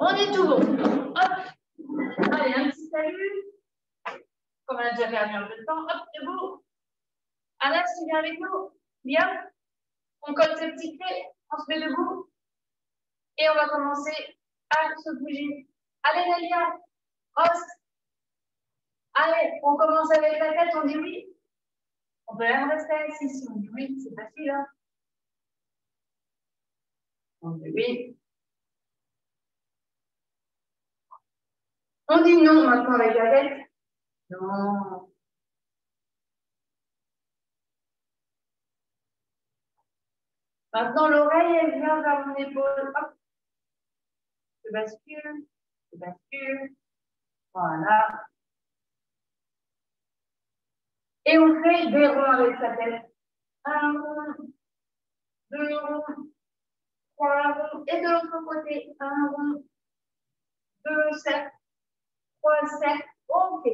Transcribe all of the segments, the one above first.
On est tout bon. Hop. Allez, un petit salut. Comme on a déjà perdu un peu de temps. Hop, debout. Anas, tu viens avec nous? Bien. On colle ses petits clés. On se met debout. Et on va commencer à se bouger. Allez, Nalia. Ross. Allez, on commence avec la tête. On dit oui. On peut même rester assis si on dit oui. C'est facile, hein? On dit oui. On dit non maintenant avec la tête. Non. Maintenant, l'oreille, elle vient vers mon épaule. Hop. Je bascule. Je bascule. Voilà. Et on fait des ronds avec sa tête. Un rond, deux ronds, trois ronds. Et de l'autre côté, un rond, deux cercles, trois cercles. OK.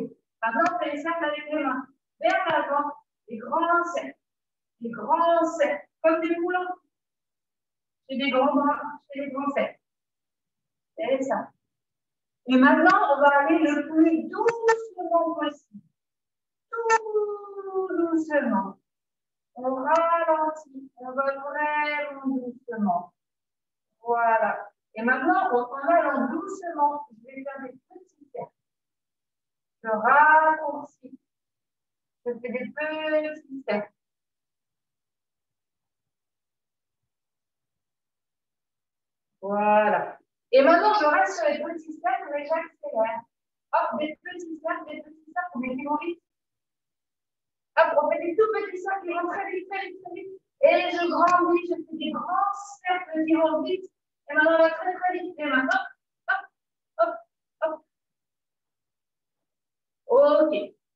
Maintenant, on fait les cercles avec les mains. Vers l'avant, les grands cercles. Les grands cercles. Comme des moulins. J'ai des grands bras, j'ai des grands cercles. C'est ça. Et maintenant, on va aller le plus doucement possible. Tout doucement. On ralentit, on va vraiment doucement. Voilà. Et maintenant, en allant doucement, je vais faire des petits cercles. Je raccourcis. Je fais des petits cercles. Voilà. Et maintenant, je reste sur les petits cercles, mais j'accélère. Hop, des petits cercles, mais qui vont vite. Hop, on fait des tout petits cercles qui vont très vite, très vite, très vite. Et je grandis, je fais des grands cercles qui vont vite. Et maintenant, on va très, très vite. Et maintenant, hop, hop, hop. OK.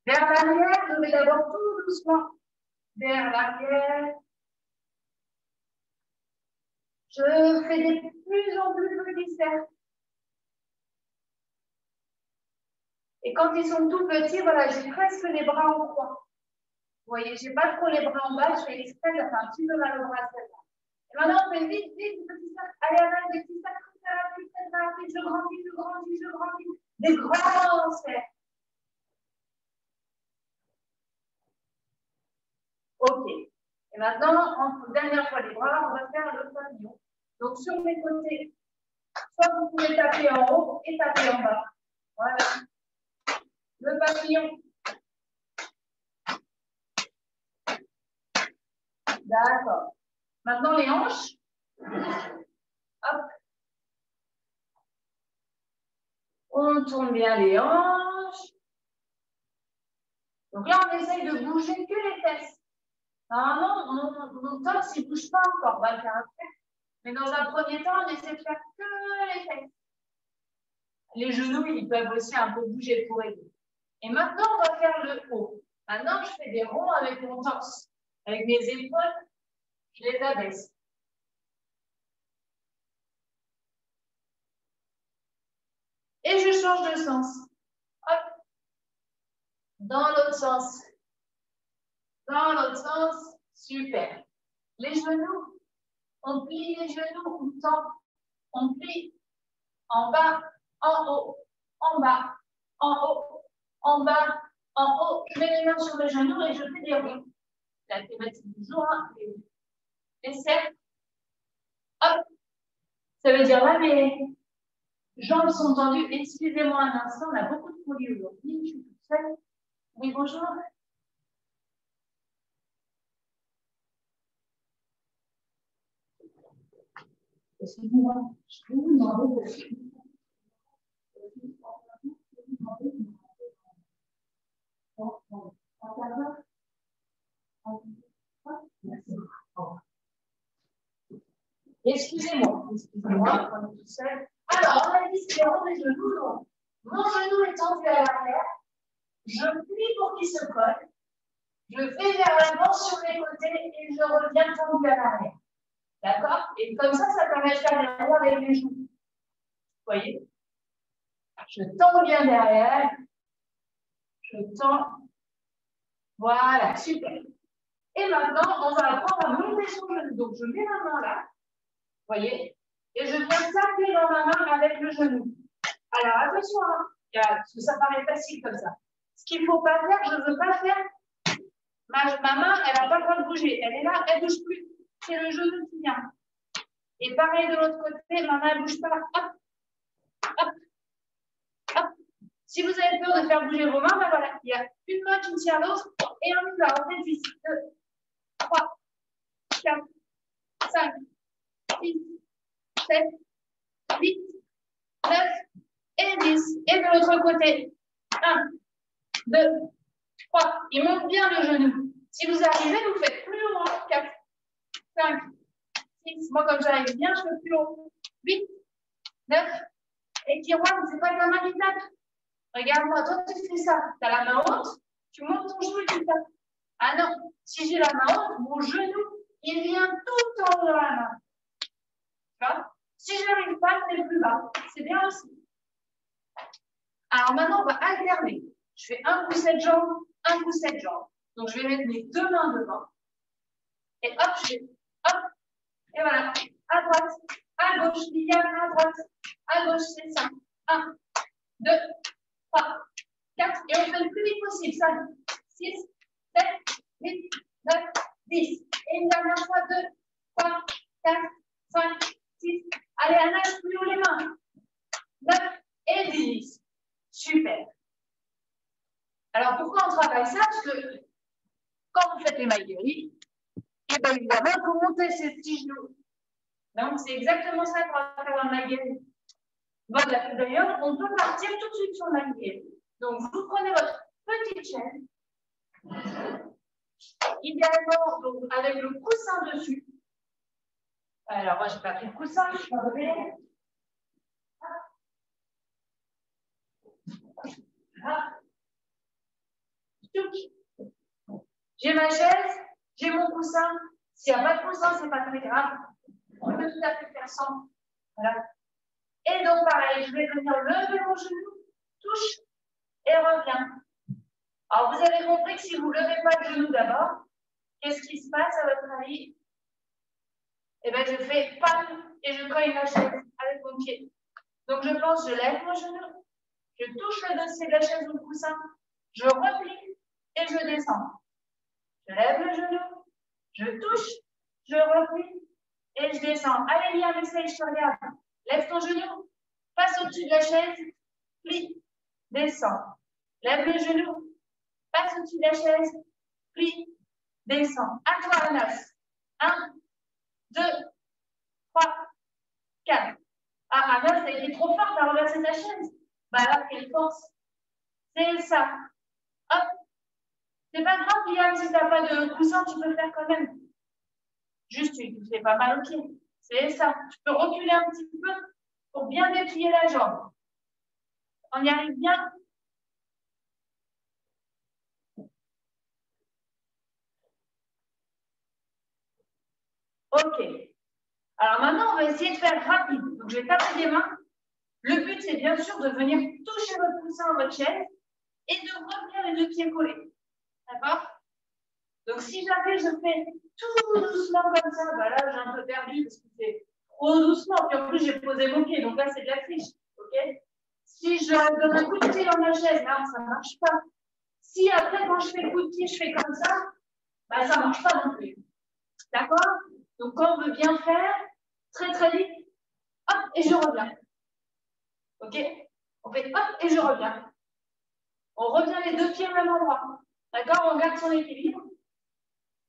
Vers l'arrière, je vais d'abord tout doucement. Vers l'arrière. Je fais des plus en plus petits cercles. Et quand ils sont tout petits, voilà, j'ai presque les bras en croix. Vous voyez, je n'ai pas trop les bras en bas, je fais exprès, ça fait un petit peu mal au bras. Et maintenant, on fait vite, vite, petits cercles. Allez, allez, des petits cercles très rapides, très rapides. Je grandis, je grandis, je grandis. Des grands cercles. OK. Et maintenant, dernière fois les bras, on va faire le papillon. Donc, sur les côtés, soit vous pouvez taper en haut et taper en bas. Voilà. Le papillon. D'accord. Maintenant, les hanches. Hop. On tourne bien les hanches. Donc là, on essaye de bouger que les fesses. Normalement, mon torse, il ne bouge pas encore. On va le faire après. Mais dans un premier temps, on essaie de faire que les fesses. Les genoux, ils peuvent aussi un peu bouger pour aider. Et maintenant, on va faire le haut. Maintenant, je fais des ronds avec mon torse. Avec mes épaules, je les abaisse. Et je change de sens. Hop. Dans l'autre sens. Dans l'autre sens. Super. Les genoux. On plie les genoux, on tend. On plie. En bas, en haut, en bas, en haut, en bas, en haut. Je mets les mains sur les genoux et je fais des ronds. La thématique du jour, hein, les cercles. Hop. Ça veut dire là, mes jambes sont tendues. Excusez-moi un instant, on a beaucoup de colis aujourd'hui. Je suis toute seule. Oui, bonjour. Excusez-moi, je peux vous demander de... Merci. Excusez-moi, on est tout seul. Alors, on a dit c'est les ronds des genoux. Donc, mon genou est tendu à l'arrière. Je plie pour qu'il se colle. Je vais vers l'avant sur les côtés et je reviens tendu à l'arrière. D'accord? Et comme ça permet de faire des ronds avec les genoux. Vous voyez? Je tends bien derrière. Je tends. Voilà, super. Et maintenant, on va apprendre à monter son genou. Donc, je mets ma main là. Vous voyez? Et je viens taper dans ma main avec le genou. Alors, attention, hein, parce que ça paraît facile comme ça. Ce qu'il ne faut pas faire, je ne veux pas faire. Ma main, elle n'a pas le droit de bouger. Elle est là, elle ne bouge plus. C'est le genou qui vient. Et pareil de l'autre côté, ma main ne bouge pas. Hop, hop, hop. Si vous avez peur de faire bouger vos mains, ben voilà, il y a une main qui tient l'autre et on y va. On fait 10, 2, 3, 4, 5, 6, 7, 8, 9 et 10. Et de l'autre côté, 1, 2, 3. Il monte bien le genou. Si vous arrivez, vous faites plus haut. 4, 5, 6. Moi, comme j'arrive bien, je fais plus haut. 8, 9. Et Kirouane, c'est pas ta main qui tape. Regarde-moi, toi, tu fais ça. Tu as la main haute, tu montes ton genou et tu tapes. Ah non, si j'ai la main haute, mon genou, il vient tout en haut de la main. Tu vois? Si je n'arrive pas, c'est plus bas. C'est bien aussi. Alors maintenant, on va alterner. Je fais un coup cette jambe, un coup cette jambe. Donc, je vais mettre mes deux mains devant. Et hop, je fais hop. Et voilà. À droite, à gauche, Liliane, à droite, à gauche, c'est ça. 1, 2, 3, 4. Et on fait le plus vite possible. 5, 6, 7, 8, 9, 10. Et une dernière fois, 2, 3, 4, 5, 6. Allez, Anna, plus haut les mains. 9 et 10. Super. Alors, pourquoi on travaille ça? Parce que quand vous faites les maïgueries, et bien évidemment, vous montez ces petits genoux. Donc, c'est exactement ça qu'on va faire en maïguerie. Voilà. D'ailleurs, on peut partir tout de suite sur le maïguerie. Donc, vous prenez votre petite chaise, idéalement donc, avec le coussin dessus. Alors, moi, je n'ai pas pris le coussin, je vais revenir. J'ai ma chaise, j'ai mon coussin. S'il n'y a pas de coussin, ce n'est pas très grave. On peut tout à fait faire sans. Voilà. Et donc, pareil, je vais venir lever mon genou, touche et reviens. Alors, vous avez compris que si vous ne levez pas le genou d'abord, qu'est-ce qui se passe à votre avis? Eh bien, je fais pam et je cogne la chaise avec mon pied. Donc, je pense, je lève mon genou, je touche le dossier de la chaise ou le coussin, je replie et je descends. Je lève le genou, je touche, je replie et je descends. Allez, Liam, essaye, je te regarde. Lève ton genou, passe au-dessus de la chaise, plie, descends. Lève le genou, passe au-dessus de la chaise, plie, descends. À toi, Anas. 1, 2, 3, 4. Ah, Anas, t'as été trop fort, t'as renversé ta chaise. Bah alors, quelle force. C'est ça. Hop. C'est pas grave, Liam, si t'as pas de coussin, tu peux faire quand même. Juste, tu ne fais pas mal au pied. C'est ça. Tu peux reculer un petit peu pour bien déplier la jambe. On y arrive bien. OK. Alors maintenant, on va essayer de faire rapide. Donc, je vais taper des mains. Le but, c'est bien sûr de venir toucher votre coussin à votre chaise et de revenir les deux pieds collés. D'accord? Donc, si jamais je fais tout doucement comme ça, bah là, j'ai un peu perdu parce que c'est trop doucement. Puis en plus, j'ai posé mon pied. Donc là, c'est de la triche. OK? Si je donne un coup de pied dans ma chaise, là, ça ne marche pas. Si après, quand je fais le coup de pied, je fais comme ça, bah, ça ne marche pas non plus. D'accord? Donc, quand on veut bien faire, très très vite, hop, et je reviens. OK? On fait hop, et je reviens. On revient les deux pieds au même endroit. D'accord? On garde son équilibre.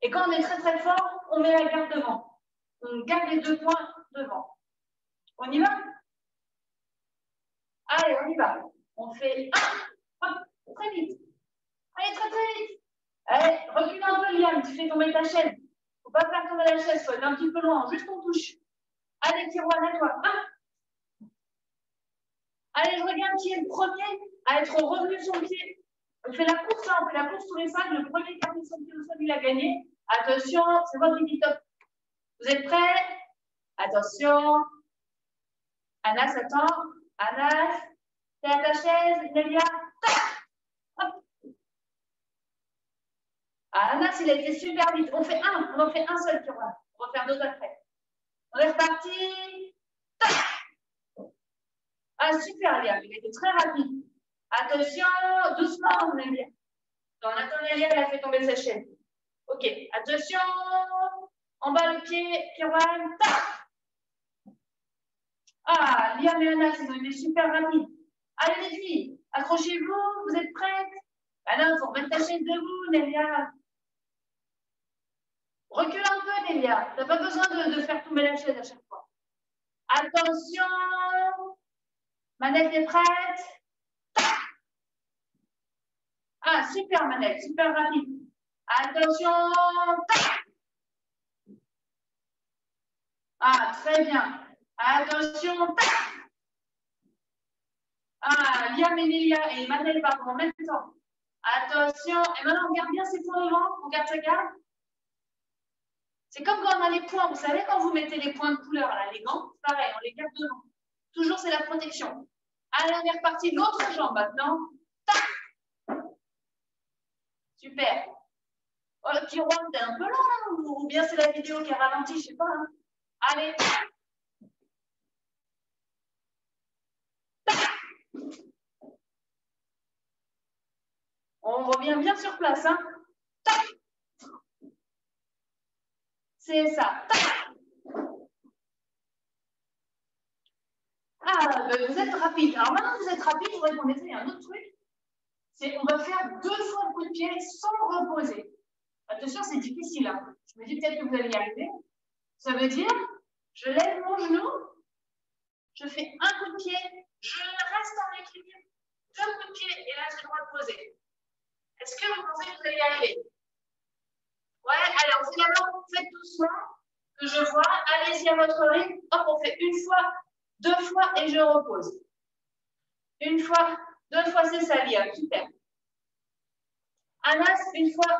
Et quand on est très très fort, on met la garde devant. On garde les deux points devant. On y va? Allez, on y va. On fait hop, très vite. Allez, très très vite. Allez, recule un peu, Liam, tu fais tomber ta chaise. Il ne faut pas faire tomber la chaise, il faut être un petit peu loin, juste on touche. Allez, Kirouane, à toi. Allez, je regarde qui est le premier à être revenu sur le pied. On fait la course, hein, on fait la course tous les 5. Le premier qui a mis son pied au sol, il a gagné. Attention, c'est votre équipe top. Vous êtes prêts? Attention. Anas, attends. Anas, t'es à ta chaise, Nelia. Hop. Ah, Anas, il a été super vite. On fait un, on en fait un seul, Kirouane. On va faire deux après. On est reparti. Ah, super, Léa. Il était très rapide. Attention, doucement, Nélia. Dans l'attente, Nélia, elle a fait tomber sa chaîne. Ok, attention. En bas le pied, Kirouane. Ah, Liam et Anna, ils ont été super rapides. Allez, les filles, accrochez-vous, vous êtes prêtes? Ah non, il faut remettre ta chaise debout, Nélia. Recule un peu, Nélia. Tu n'as pas besoin de faire tomber la chaise à chaque fois. Attention. Manette est prête. Ah, super, Manette, super rapide. Attention. Ah, très bien. Attention. Ah, Liam et Nélia et Manette, pardon, en même temps. Attention. Et maintenant, on regarde bien ses points devant. On garde sa garde. C'est comme quand on a les points. Vous savez, quand vous mettez les points de couleur, là, les gants, pareil, on les garde devant. Toujours, c'est la protection. Allez, on est reparti. L'autre jambe maintenant. Tac. Super. Oh, le petit roi, t'es un peu lent, ou bien c'est la vidéo qui a ralenti, je ne sais pas. Hein. Allez. On revient bien sur place. Hein. C'est ça. Ah, vous êtes rapide. Alors maintenant que vous êtes rapide, je voudrais qu'on essaye un autre truc. C'est on va faire 2 fois le coup de pied sans reposer. Attention, c'est difficile. Hein. Je me dis peut-être que vous allez y arriver. Ça veut dire, je lève mon genou, je fais un coup de pied, je reste en équilibre, 2 coups de pied, et là, j'ai le droit de poser. Est-ce que vous pensez que vous allez y arriver? Ouais, alors finalement, faites doucement, que je vois. Allez-y à votre rythme. Hop, on fait 1 fois, 2 fois, et je repose. 1 fois, 2 fois, c'est ça, Liam. Super. Anas, 1 fois.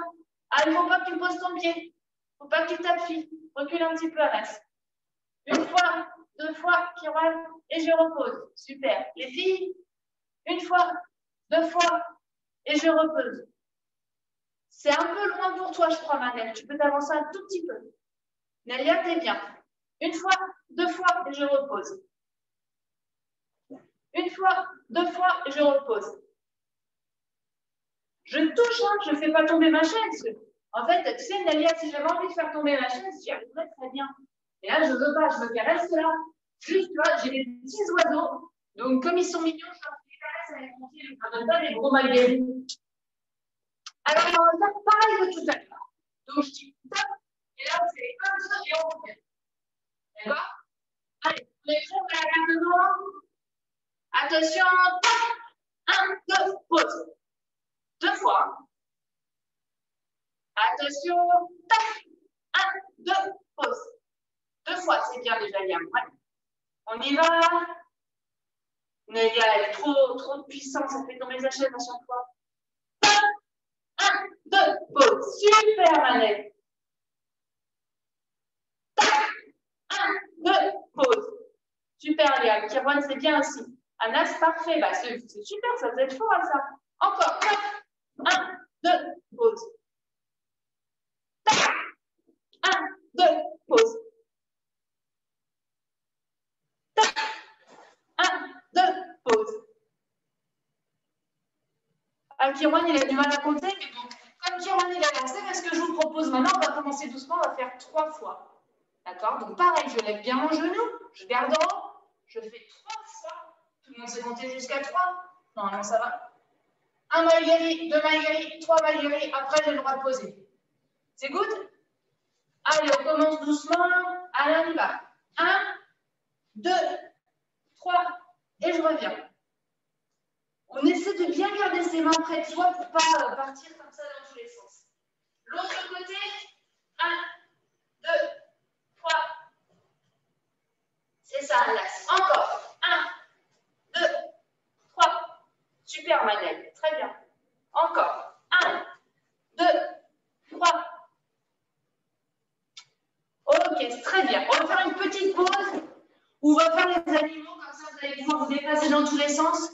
Ah, il ne faut pas que tu poses ton pied. Il ne faut pas que tu t'appuies. Recule un petit peu, Anas. 1 fois, 2 fois, Kirouane, et je repose. Super. Les filles, 1 fois, 2 fois, et je repose. C'est un peu loin pour toi, je crois, Manel. Tu peux t'avancer un tout petit peu. Nélia, t'es bien. 1 fois, 2 fois, et je repose. 1 fois, 2 fois, et je repose. Je touche, hein, je ne fais pas tomber ma chaise. En fait, tu sais, Nélia, si j'avais envie de faire tomber ma chaise, j'y arriverais très bien. Et là, je ne veux pas, je me reste là. Juste, tu vois, j'ai des petits oiseaux. Donc, comme ils sont mignons, je leur fais caresse avec mon pied. Je ne donne pas des gros marguerites. Alors, on va faire pareil de tout à l'heure. Donc, je dis top. Et là, on fait 1, 2 et on revient. D'accord? Allez, on est prêts pour la garde devant. Attention, top. 1, 2, pause. 2 fois. Attention, top. 1, 2, pause. 2 fois, c'est bien déjà, Liam. Ouais. On y va. Nélia, elle est trop de puissance, ça fait tomber sa chaise à chaque fois. 1, 2, pause. Super, Manette. 1, 2, pause. Super, Liam. Kirouane, c'est bien aussi. Anas, parfait. Bah, c'est super, ça vous êtes fort à ça. Encore. 1, 2, pause. 1, 2, pause. 1, 2, pause. Kirouane, il a du mal à compter, mais bon, comme Kirouane, il a lancé, ce que je vous propose maintenant, on va commencer doucement, on va faire 3 fois. D'accord? Donc, pareil, je lève bien mon genou, je garde en haut, je fais 3 fois. Tout le monde sait compter jusqu'à 3? Normalement, ça va. 1 Maïgari, 2 Maïgari, 3 Maïgari, après, j'ai le droit de poser. C'est good? Allez, on commence doucement. Allez, on y va. 1, 2, 3, et je reviens. On essaie de bien garder ses mains près de soi pour ne pas partir comme ça dans tous les sens. L'autre côté, 1, 2, 3. C'est ça, relax. Encore. 1, 2, 3. Super, Manel. Très bien. Encore. 1, 2, 3. Ok, c'est très bien. On va faire une petite pause où on va faire les animaux, comme ça vous allez pouvoir vous déplacer dans tous les sens.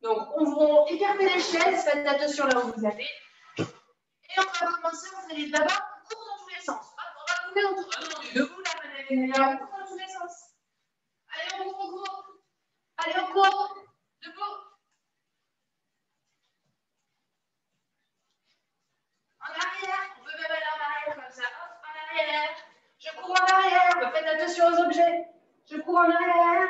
Donc, on va écarter les chaises, faites attention là où vous allez. Et on va commencer, vous allez d'abord courir dans tous les sens. Hop, on va courir dans tous les sens. Debout là, on court dans tous les sens. Allez, on court. Allez, on court. Je cours en arrière.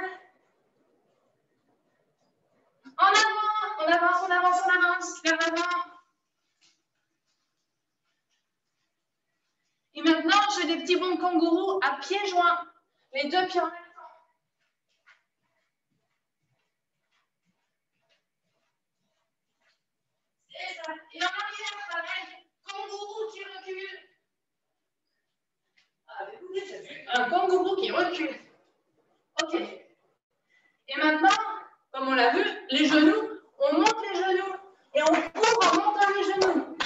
En avant, on avance, on avance, on avance, vers l'avant. Et maintenant, je fais des petits bonds de kangourou à pieds joints. Les deux pieds en même temps. Et ça. Et en arrière, pareil. Kangourou qui recule. Avez-vous déjà vu un kangourou qui recule? Ok. Et maintenant, comme on l'a vu, les genoux, on monte les genoux. Et on court en montant les genoux.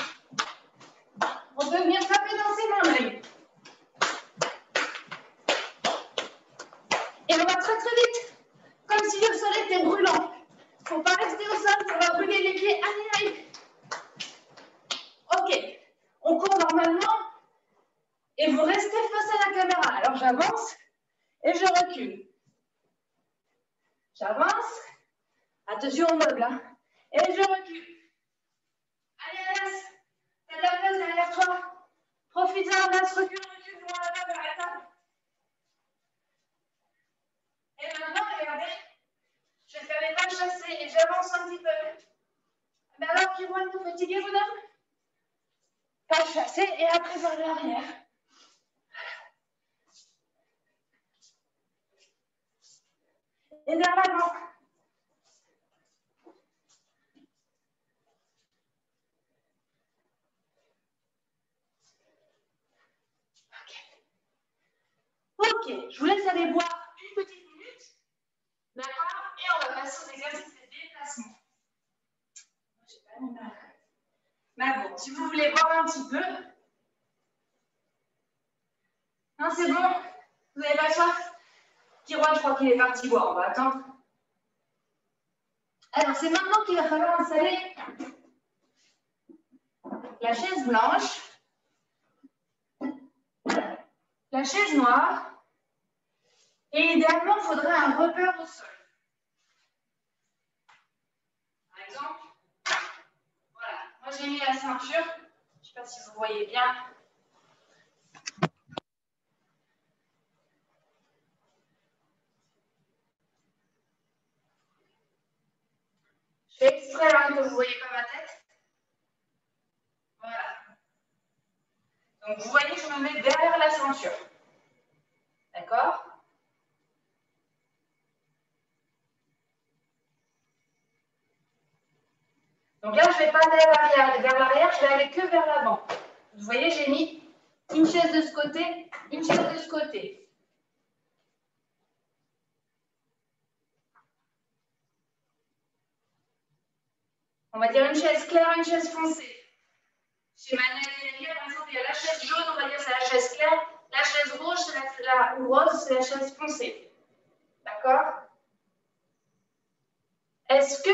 On peut venir taper dans ses mains, Marie. Et on va très très vite, comme si le sol était brûlant. Il ne faut pas rester au sol, ça va brûler les pieds. Allez, allez. Ok, on court normalement et vous restez face à la caméra. Alors j'avance et je recule. J'avance. Attention au meuble, hein. Et je recule. Allez, Alas, t'as de la place derrière toi. Profite-en, Alas, recule, recule, devant la table, vers la table. Et maintenant, regardez, je vais faire les pas chassés et j'avance un petit peu. Mais alors, qui vont être fatigués, vous deux? Pas chassé et après vers l'arrière. Et vers l'avant. Ok, je vous laisse aller boire une petite minute. D'accord? Et on va passer aux exercices de déplacement. J'ai pas mis mal. Mais bon, si vous voulez voir un petit peu. Non, c'est bon? Vous n'avez pas soif? Kirouan, je crois qu'il est parti boire. On va attendre. Alors, c'est maintenant qu'il va falloir installer la chaise blanche, la chaise noire, et idéalement, il faudrait un repère au sol. Par exemple, voilà, moi j'ai mis la ceinture, je ne sais pas si vous voyez bien. Je fais exprès hein, que vous ne voyez pas ma tête. Voilà. Donc vous voyez, je me mets derrière la ceinture. D'accord? Donc là, je ne vais pas aller vers l'arrière, je vais aller que vers l'avant. Vous voyez, j'ai mis une chaise de ce côté, une chaise de ce côté. On va dire une chaise claire, une chaise foncée. Chez Manuel et Lélia, par exemple, il y a la chaise jaune, on va dire c'est la chaise claire. La chaise rouge, c'est ou rose, c'est la chaise foncée. D'accord? Est-ce que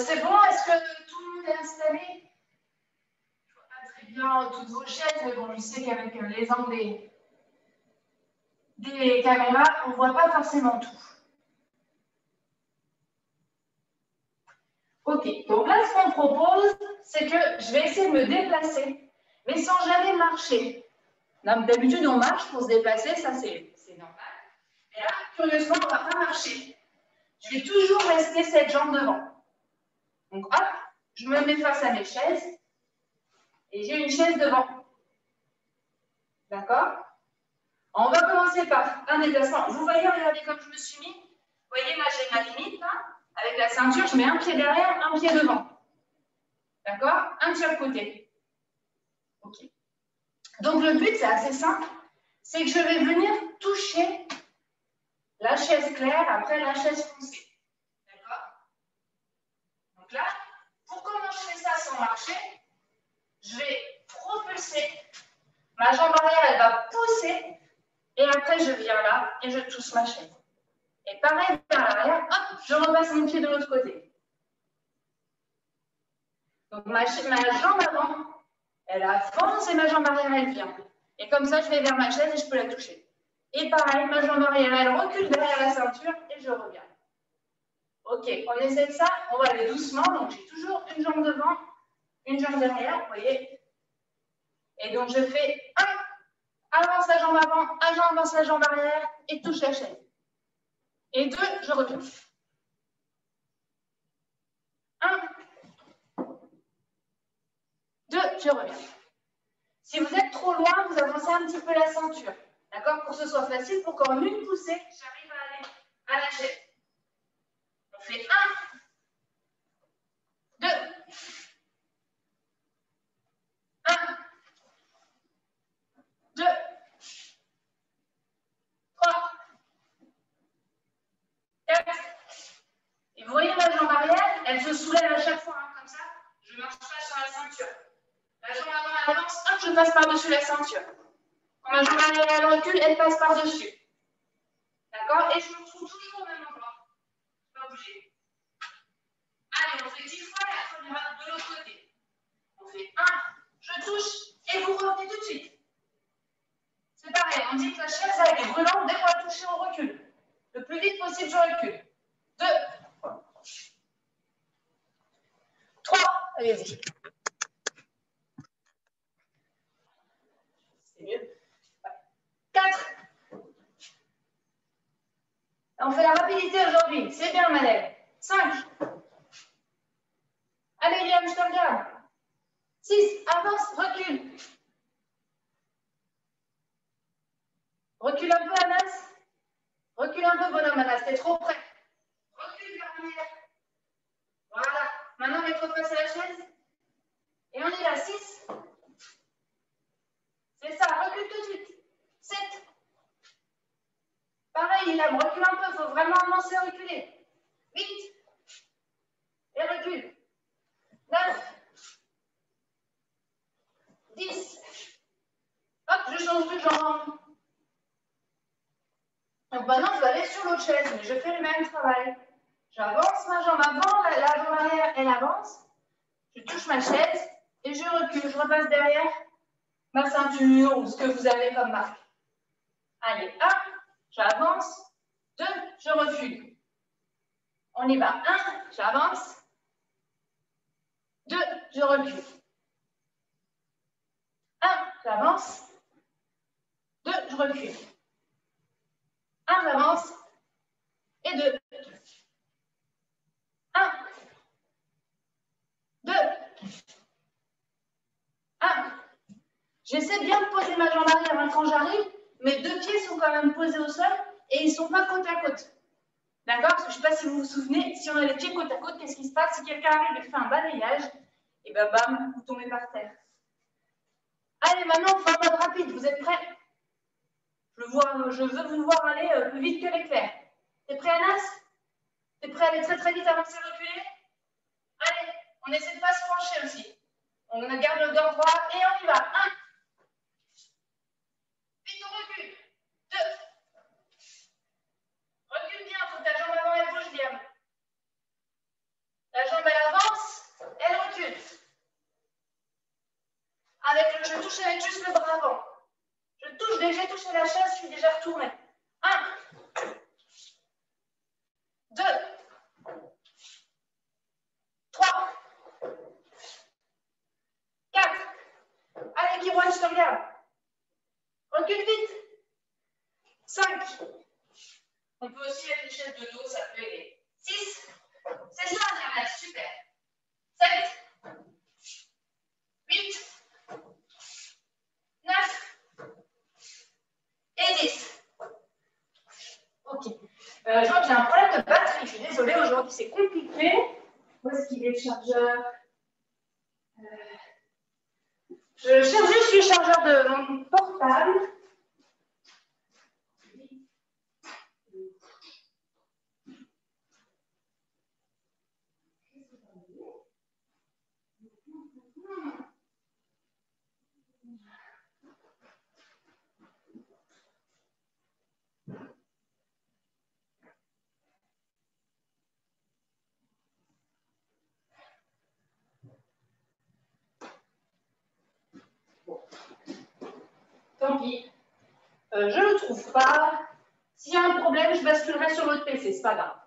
c'est bon? Est-ce que tout le monde est installé? Je ne vois pas très bien toutes vos chaises, mais bon, je sais qu'avec les angles des caméras, on ne voit pas forcément tout. Ok, donc là, ce qu'on propose, c'est que je vais essayer de me déplacer, mais sans jamais marcher. D'habitude, on marche pour se déplacer, ça c'est normal. Et là, curieusement, on ne va pas marcher. Je vais toujours rester cette jambe devant. Donc hop, je me mets face à mes chaises et j'ai une chaise devant. D'accord? On va commencer par un déplacement. Vous voyez, regardez comme je me suis mis. Vous voyez, moi j'ai ma limite là. Avec la ceinture, je mets un pied derrière, un pied devant. D'accord? Un de chaque côté. Ok. Donc le but, c'est assez simple. C'est que je vais venir toucher la chaise claire après la chaise foncée. D'accord? Donc là, pour comment je fais ça sans marcher, je vais propulser. Ma jambe arrière, elle va pousser. Et après, je viens là et je touche ma chaise. Et pareil, vers l'arrière, hop, je repasse mon pied de l'autre côté. Donc ma jambe avant, elle avance et ma jambe arrière, elle vient. Et comme ça, je vais vers ma chaise et je peux la toucher. Et pareil, ma jambe arrière, elle recule derrière la ceinture et je reviens. Ok, on essaie de ça, on va aller doucement. Donc j'ai toujours une jambe devant, une jambe derrière, vous voyez. Et donc je fais 1, avance la jambe avant, avance la jambe arrière et touche la chaise. Et 2, je recule. 1, 2, je reviens. Si vous êtes trop loin, vous avancez un petit peu la ceinture. D'accord? Pour que ce soit facile, pour qu'en une poussée, j'arrive à aller à la chaise. On fait 1, 2, 1, 2, 3, 4. Et vous voyez ma jambe arrière, elle se soulève à chaque fois, hein, comme ça. Je ne marche pas sur la ceinture. La jambe avant, elle avance, hop, je passe par-dessus la ceinture. Quand ma jambe arrière, elle recule, elle passe par-dessus. D'accord? Et je me retrouve toujours au même endroit. Je ne vais pas bouger. Allez, on fait 10 fois et après on ira de l'autre côté. On fait 1, je touche et vous revenez tout de suite. C'est pareil, on dit que la chaise elle est brûlante, dès qu'on va toucher, on recule. Le plus vite possible, je recule. 2, 3, allez-y. C'est mieux. 4. On fait la rapidité aujourd'hui. C'est bien, Manel. 5. Allez, Liam, je te regarde. 6. Avance, recule. Recule un peu, Anas. Recule un peu, bonhomme, Anas. T'es trop près. Recule vers l'arrière. Voilà. Maintenant, mets-toi face à la chaise. Et on est là. 6. C'est ça. Recule tout de suite. 7. Pareil, Liam, recule un peu. Il faut vraiment avancer, reculer. 8. Et recule. 9. 10. Hop, je change de jambe. Donc maintenant, je vais aller sur l'autre chaise, mais je fais le même travail. J'avance ma jambe avant, la jambe arrière, elle avance. Je touche ma chaise et je recule. Je repasse derrière ma ceinture ou ce que vous avez comme marque. Allez, 1, j'avance. 2, je recule. On y va. 1, j'avance. 2, je recule. 1, j'avance. 2, je recule. 1, j'avance. Et 2. 1, 2, 1. J'essaie bien de poser ma jambe arrière quand j'arrive. Mes 2 pieds sont quand même posés au sol et ils ne sont pas côte à côte. D'accord? Parce que je ne sais pas si vous vous souvenez, si on a les pieds côte à côte, qu'est-ce qui se passe? Si quelqu'un arrive et fait un balayage, et ben bam, vous tombez par terre. Allez, maintenant, on fait un mode rapide. Vous êtes prêts? Je veux vous voir aller plus vite que l'éclair. T'es prêt, Anas? T'es prêt à aller très très vite, avancer, reculer? Allez, on essaie de ne pas se pencher aussi. On garde le dos droit et on y va. 1. Vite, on recule. 2. Recule bien, il faut que ta jambe avant elle bouge bien. La jambe elle avance, elle recule. Je touche avec juste le bras avant. Je touche, dès que j'ai touché la chaise, je suis déjà retournée. 1. 2. 3. 4. Allez, Kirouane, je te regarde. Recule vite. 5. On peut aussi mettre l'échelle de dos, ça peut aider. 6. C'est ça, Internet, super. 7. 8. 9. Et 10. Ok. Je vois que j'ai un problème de batterie. Je suis désolée, aujourd'hui c'est compliqué. Où est-ce qu'il est le chargeur? Je cherche juste le chargeur de mon portable. Bon. Tant pis. Je ne le trouve pas. S'il y a un problème, je basculerai sur l'autre PC, c'est pas grave.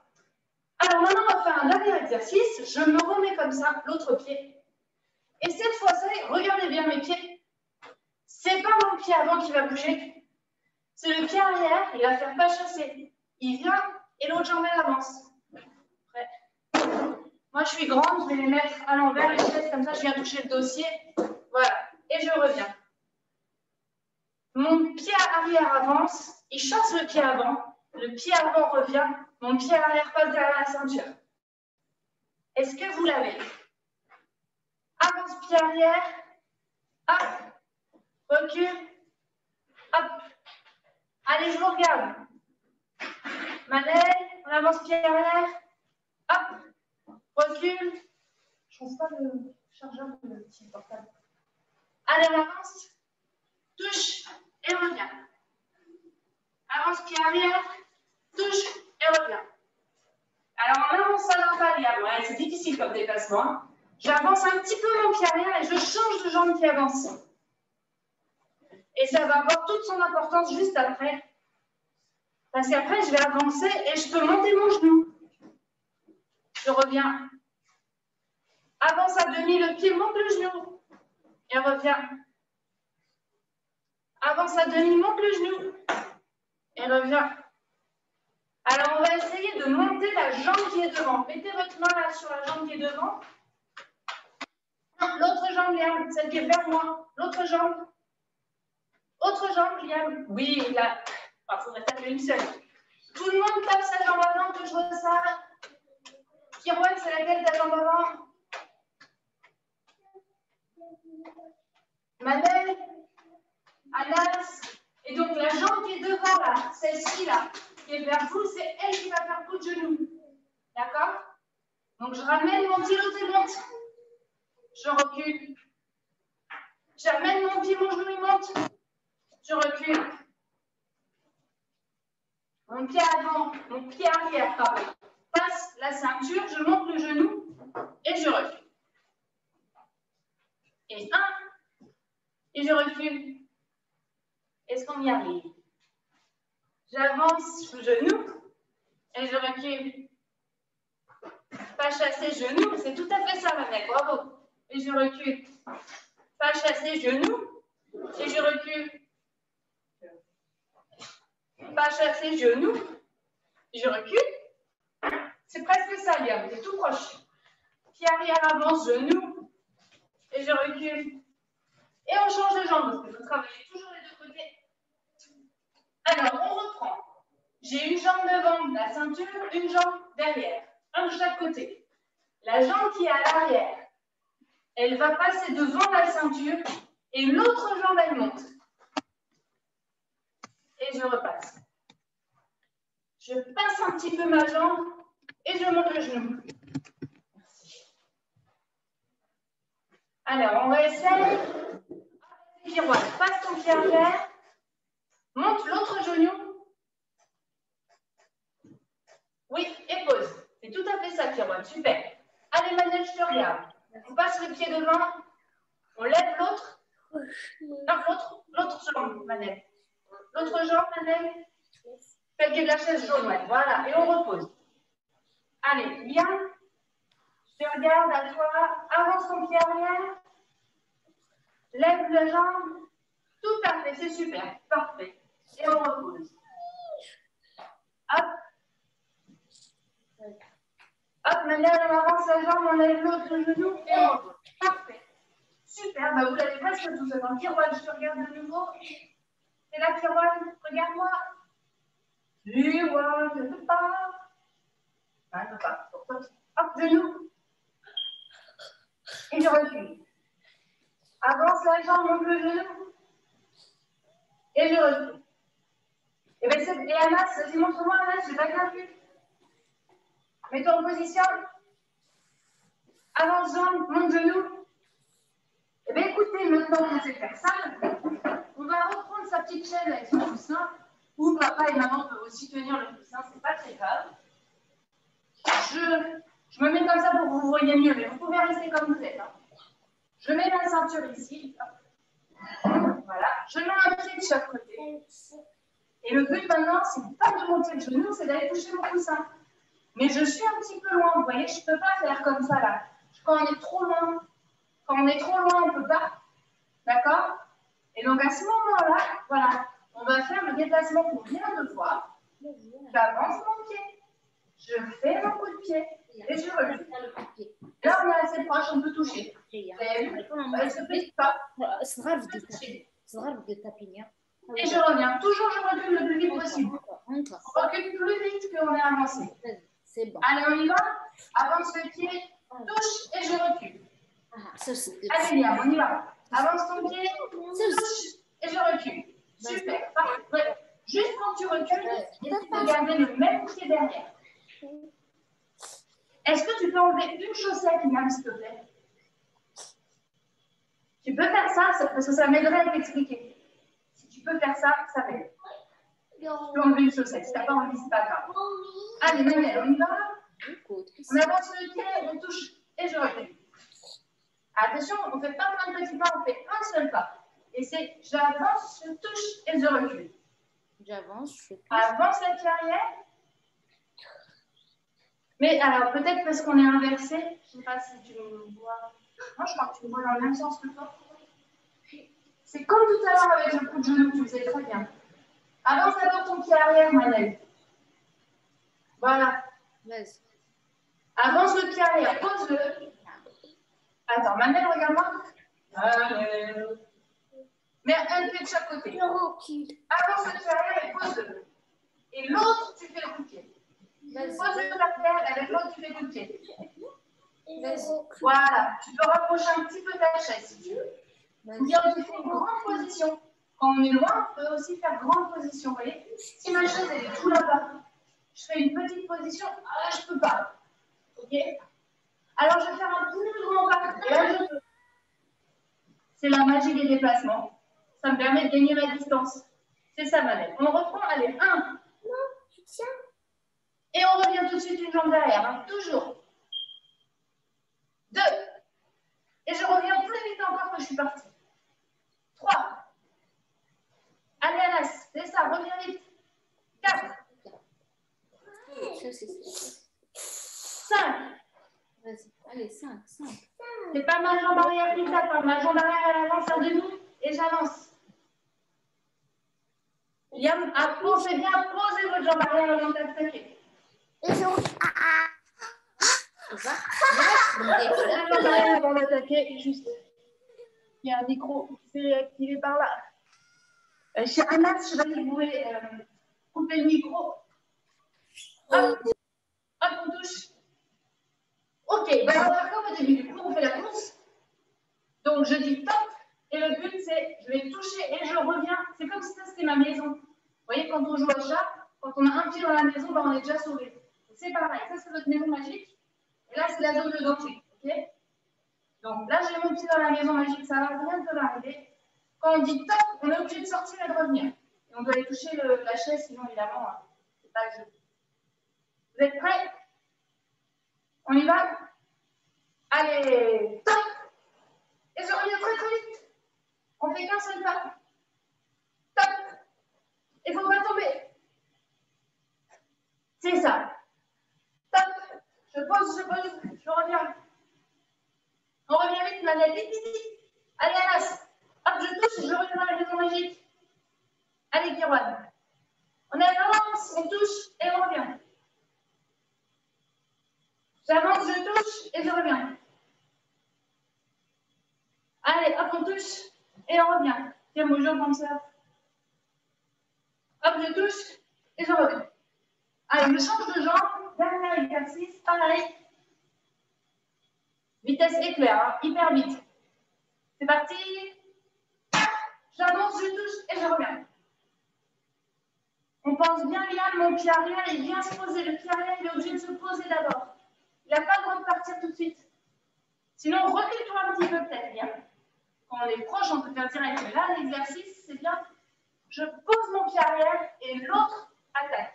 Alors maintenant, on va faire un dernier exercice. Je me remets comme ça, l'autre pied. Et cette fois-ci, regardez bien mes pieds. C'est pas mon pied avant qui va bouger. C'est le pied arrière, il va faire pas chasser. Il vient Et l'autre jambe, elle avance. Prêt? Moi, je suis grande, je vais les mettre à l'envers, les chaises, comme ça, je viens toucher le dossier. Voilà. Et je reviens. Mon pied arrière avance, il chasse le pied avant. Le pied avant revient, mon pied arrière passe derrière la ceinture. Est-ce que vous l'avez? Avance, pied arrière. Hop. Recule. Hop. Allez, je vous regarde. Manel, on avance pied arrière. Hop. Recule. Je ne trouve pas le chargeur de le petit portable. Allez, on avance. Touche et reviens. Avance pied arrière. Touche et reviens. Alors, en avançant d'un palier, ouais, c'est difficile comme déplacement. Hein. J'avance un petit peu mon pied arrière et je change de jambe qui avance. Et ça va avoir toute son importance juste après. Parce qu'après, je vais avancer et je peux monter mon genou. Je reviens. Avance à demi, le pied monte le genou. Et reviens. Avance à demi, monte le genou. Et reviens. Alors, on va essayer de monter la jambe qui est devant. Mettez votre main là sur la jambe qui est devant. L'autre jambe, Liam, celle qui est vers moi. L'autre jambe. Autre jambe, Liam. Oui, là. Il faudrait taper une seule. Tout le monde tape sa jambe avant que je resserre. Kirouane, c'est laquelle ta jambe avant? Manel, Anas. Et donc, la jambe qui est devant, là, celle-ci, là, qui est vers vous, c'est elle qui va faire coup de genou. D'accord? Donc, je ramène mon pied, l'autre et monte. Je recule. J'amène mon pied, mon genou, il monte. Je recule. Mon pied avant, mon pied arrière, pardon. Passe la ceinture, je monte le genou et je recule. Et un, et je recule. Est-ce qu'on y arrive? J'avance le genou et je recule. Pas chasser genou, c'est tout à fait ça, Manel, bravo. Et je recule. Pas chasser genou et je recule. Pas chasser genou, je recule. C'est presque ça, Liam, c'est tout proche. Pied arrière avance, genou, et je recule. Et on change de jambe, parce qu'il faut travailler toujours les deux côtés. Alors, on reprend. J'ai une jambe devant, la ceinture, une jambe derrière, un de chaque côté. La jambe qui est à l'arrière, elle va passer devant la ceinture, et l'autre jambe, elle monte. Et je repasse. Je passe un petit peu ma jambe, et je monte le genou. Alors, on va essayer. Kirouane, passe ton pied arrière. Monte l'autre genou. Oui, et pose. C'est tout à fait ça, Kirouane. Super. Allez, Manel, je te regarde. On passe le pied devant. On lève l'autre. Non, l'autre jambe, Manel. L'autre jambe, Manel. Celle qui est de la chaise jaune, ouais. Voilà. Et on repose. Allez, viens. Je te regarde à toi. Avance ton pied arrière. Lève la jambe. Tout à fait, c'est super. Parfait. Et on repose. Hop. Hop, maintenant on avance la jambe, on lève l'autre genou et on repose. Parfait. Super, bah vous l'avez presque tout seul. Kirouane, je te regarde de nouveau. C'est là, Kirouane, regarde-moi. Kirouane, je ne peux pas. Ah, je ne peux pas. Hop, genou. Et je recule. Avance la jambe, monte le genou. Et je recule. Et Anas, vas-y, montre-moi, Anas, je n'ai pas bien vu. Mets-toi en position. Avance jambe, monte genou. Eh bien, écoutez, maintenant qu'on sait faire ça, on va reprendre sa petite chaise avec son coussin, ou papa et maman peuvent aussi tenir le coussin, c'est pas très grave. Je me mets comme ça pour que vous voyez mieux, mais vous pouvez rester comme vous êtes. Hein. Je mets ma ceinture ici. Voilà. Je mets un pied de chaque côté. Et le but maintenant, c'est pas de monter le genou, c'est d'aller toucher mon coussin. Mais je suis un petit peu loin, vous voyez, je ne peux pas faire comme ça là. Quand on est trop loin, on ne peut pas. D'accord? Et donc à ce moment-là, voilà, on va faire le déplacement qu'on vient de voir. J'avance mon pied. Je fais mon coup de pied et je recule. Là, on est assez proche, on peut toucher. Elle ne se pèse pas. Et je reviens. Toujours, je recule le plus vite possible. On recule plus vite qu'on est avancé. C'est bon. Allez, on y va. Avance le pied, touche et je recule. Allez, bien, on y va. Avance ton pied, touche et je recule. Super, parfait. Juste quand tu recules, il faut garder le même pied derrière. Est-ce que tu peux enlever une chaussette, Liam, s'il te plaît? Tu peux faire ça parce que ça m'aiderait à t'expliquer. Si tu peux faire ça, ça m'aide. Tu peux enlever une chaussette. Si tu n'as pas envie, c'est pas grave. Allez, Manel, on y va. On avance le pied, on touche et je recule. Attention, on ne fait pas plein de petits pas, on fait un seul pas. Et c'est j'avance, je touche et je recule. J'avance, je touche. Avance la carrière. Mais alors, peut-être parce qu'on est inversé, je ne sais pas si tu me vois. Non, je crois que tu me vois dans le même sens que toi. C'est comme tout à l'heure avec le coup de genou, tu faisais très bien. Avance d'abord ton pied arrière, Manel. Voilà. Vas-y. Avance le pied arrière, pose-le. Attends, Manel, regarde-moi. Manel. Mets un pied de chaque côté. Avance le pied arrière et pose-le. Et l'autre, tu fais le coup de pied. Pose-le par terre, avec l'autre, tu fais le coup de pied. Voilà. Tu peux rapprocher un petit peu ta chaise si tu veux. Ou bien tu fais une grande position. Quand on est loin, on peut aussi faire grande position. Vous voyez, si ma chaise elle est tout là-bas, je fais une petite position, ah, je ne peux pas. Ok? Alors je vais faire un plus grand pas. Et là, je peux. C'est la magie des déplacements. Ça me permet de gagner la distance. C'est ça, Manel. On reprend, allez, 1. Non, je tiens. Et on revient tout de suite une jambe derrière, hein, toujours. 2. Et je reviens plus vite encore que je suis partie. 3. Allez, Anas, c'est ça, reviens vite. 4. 5. Vas-y, allez, 5. C'est pas ma jambe arrière qui tape, hein. Ma jambe arrière, elle avance à demi et j'avance. Liam, pensez bien, posez votre jambe arrière avant d'attaquer. Et je... La jambe arrière avant d'attaquer, juste. Il y a un micro qui s'est réactivé par là. Chez Anas, je vais vous couper le micro. Hop, hop, on touche. Ok, ben on va faire comme au début. Du coup, on fait la course. Donc, je dis top. Et le but, c'est je vais toucher et je reviens. C'est comme si ça, c'était ma maison. Vous voyez, quand on joue à chat, quand on a un pied dans la maison, ben, on est déjà sauvé. C'est pareil. Ça, c'est votre maison magique. Et là, c'est la zone de danger. Ok? Donc, là, j'ai mon pied dans la maison magique. Ça va, rien ne peut m'arriver. Quand on dit top, on est obligé de sortir et de revenir. Et on doit aller toucher la chaise, sinon, évidemment, c'est pas le jeu. Vous êtes prêts? On y va? Allez, top! Et je reviens très très vite. On fait qu'un seul pas. Top! Et il ne faut pas tomber. C'est ça. Top! Je pose, je reviens. On revient vite, Manel, vite, vite, vite. Allez, Anas. Hop, je touche et je reviens dans la maison magique. Allez, Kirouane. On avance, on touche et on revient. J'avance, je touche et je reviens. Allez, hop, on touche et on revient. Tiens, mon jeu comme ça. Hop, je touche et je reviens. Allez, je change de jambe. Dernier exercice, pareil. Vitesse éclair, hein, hyper vite. C'est parti. J'avance, je touche et je reviens. On pense bien, Liam, mon pied arrière, il vient se poser. Le pied arrière, il est obligé de se poser d'abord. Il n'a pas le droit de partir tout de suite. Sinon, recule-toi un petit peu peut-être, Liam. Quand on est proche, on peut faire direct. Mais là, l'exercice, c'est bien. Je pose mon pied arrière et l'autre attaque.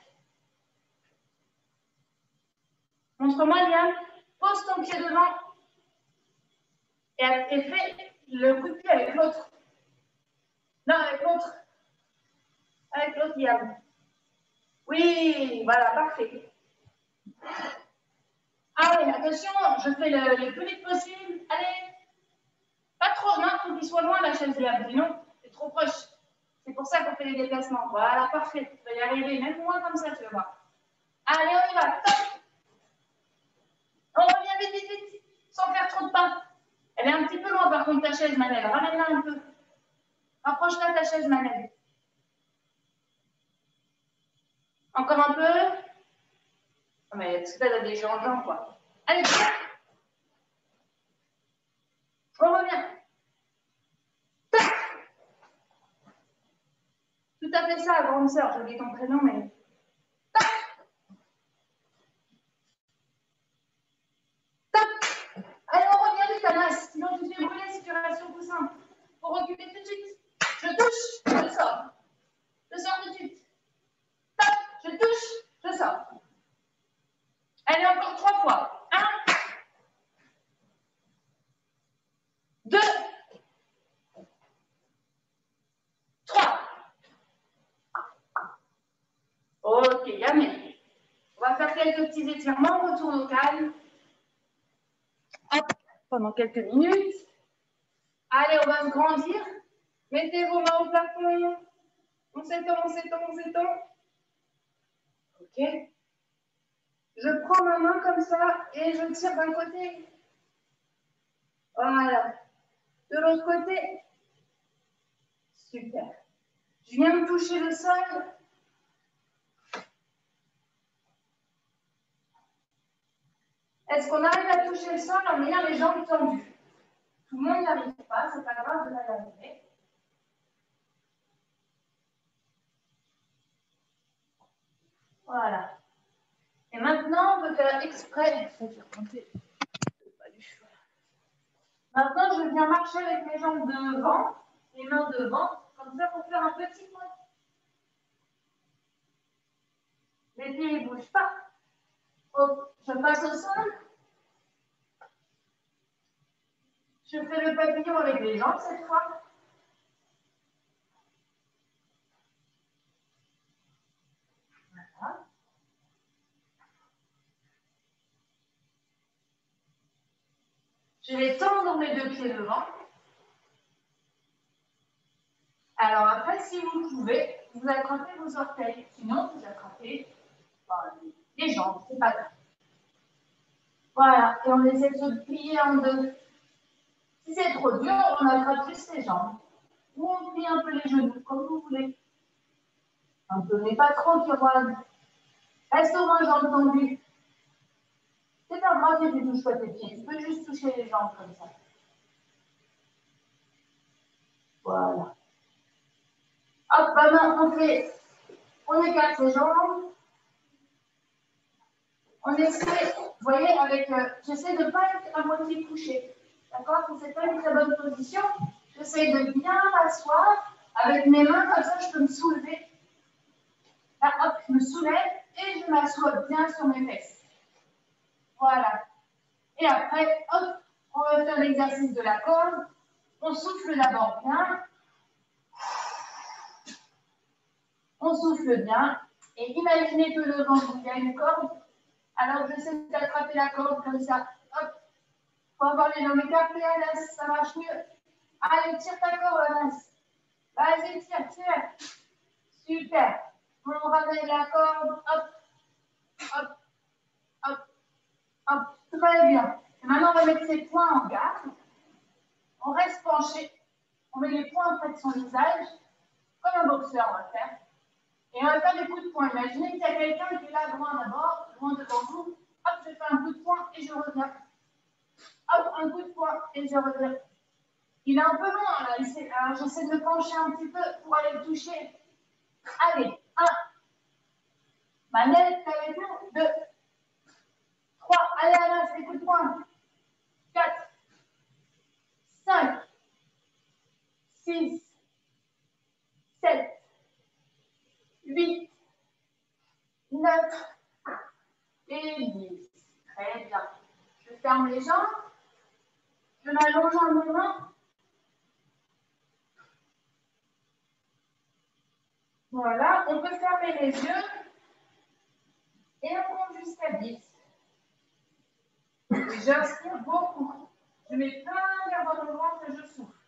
Montre-moi, Liam. Pose ton pied devant et fais le coup de pied avec l'autre. Non, avec l'autre. Avec l'autre, Liam. Oui, voilà, parfait. Allez, attention, je fais le plus vite possible. Allez. Pas trop, non, il faut qu'il soit loin la chaise, Liam. Sinon, c'est trop proche. C'est pour ça qu'on fait les déplacements. Voilà, parfait. Tu vas y arriver, même moins comme ça, tu vas voir. Allez, on y va. Top. ta chaise, Manel. Ramène-la un peu. Rapproche-la de ta chaise, Manel. Encore un peu. Oh, mais tout à l'heure, des gens, quoi. Allez, on revient. Tout à fait ça, grande sœur. J'ai oublié ton prénom, mais... Allez, on revient vite, Anas. Sinon, tu te fais brûler si tu restes sur le coussin. Pour reculer tout de suite. Je touche, je sors. Je sors tout de suite. Tac, je touche, je sors. Allez, encore 3 fois. 1, 2, 3. Ok, Yamé. On va faire quelques petits étirements. On retourne au calme. Hop, pendant quelques minutes. Allez, on va se grandir. Mettez vos mains au plafond. On s'étend, on s'étend, on s'étend. Ok. Je prends ma main comme ça et je tire d'un côté. Voilà. De l'autre côté. Super. Je viens de toucher le sol. Est-ce qu'on arrive à toucher le sol en ayant les jambes tendues? Tout le monde n'y arrive pas, c'est pas grave de l'arriver. Voilà. Et maintenant, on veut faire exprès. Maintenant, je viens marcher avec mes jambes devant, les mains devant, comme ça pour faire un petit point. Les pieds ne bougent pas. Hop, je passe au sol. Je fais le papillon avec les jambes cette fois. Voilà. Je vais tendre mes 2 pieds devant. Alors après, si vous pouvez, vous attrapez vos orteils. Sinon, vous attrapez les jambes, c'est pas grave. Voilà, et on essaie de se plier en 2. Si c'est trop dur, on attrape juste les jambes. Ou on plie un peu les genoux, comme vous voulez. Un peu, mais pas trop, Kiroise. Reste au moins jambes tendues. C'est pas grave si tu ne touches pas tes pieds. Tu peux juste toucher les jambes comme ça. Voilà. Hop, maintenant, on écarte les jambes. On essaie, vous voyez, avec, j'essaie de ne pas être à moitié couché. D'accord? Si ce n'est pas une très bonne position, j'essaie de bien m'asseoir. Avec mes mains, comme ça, je peux me soulever. Là, hop, je me soulève et je m'assois bien sur mes fesses. Voilà. Et après, hop, on va faire l'exercice de la corde. On souffle d'abord bien. On souffle bien. Et imaginez que devant vous, il y a une corde. Alors, j'essaie d'attraper la corde comme ça. Hop. Faut avoir les jambes écartées, Anas. Ça marche mieux. Allez, tire ta corde, Anas. Vas-y, tire, tire. Super. On ramène la corde. Hop, hop, hop, hop. Très bien. Et maintenant, on va mettre ses poings en garde. On reste penché. On met les poings près de son visage. Comme un boxeur, on va faire. Et on va faire des coups de poing. Imaginez qu'il y a quelqu'un qui est là, loin d'abord, loin devant vous. Hop, je fais un coup de poing et je reviens. Hop, un coup de poing et je reviens. Il est un peu loin, là. Alors, j'essaie de me pencher un petit peu pour aller le toucher. Allez, 1. Manette avec nous. 2. 3. Allez, Anas, les coups de poing. 4. 5. 6. 7. 8. 9. Et 10. Très bien. Je ferme les jambes. Je m'allonge un moment. Voilà, on peut fermer les yeux. Et on compte jusqu'à 10. Et j'inspire beaucoup. Je mets plein d'air dans le ventre et je souffle.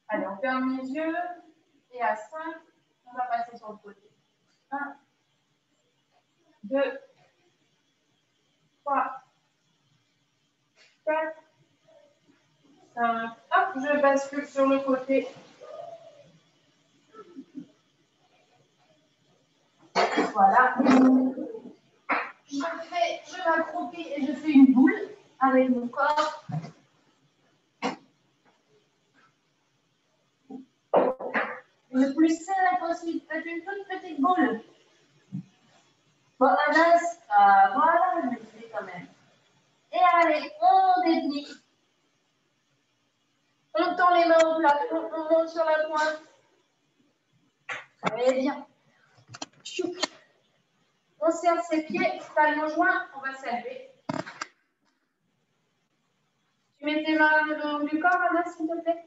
Allez, on ferme les yeux. Et à 5, on va passer sur le côté. 1, 2, 3, 4, 5. Hop, je bascule sur le côté. Voilà. Je m'accroupis et je fais une boule avec mon corps. Le plus serré possible. Faites une toute petite boule. Voilà, voilà, je le fais quand même. Et allez, on déplie. On tend les mains au plat, on monte sur la pointe. Très bien. On serre ses pieds, talons joints, on va saluer. Tu mets tes mains le long du corps, Anas, s'il te plaît.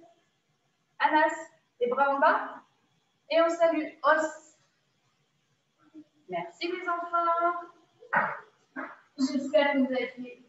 Anas, les bras en bas. Et on salue. Os. Merci les enfants. J'espère que vous avez fait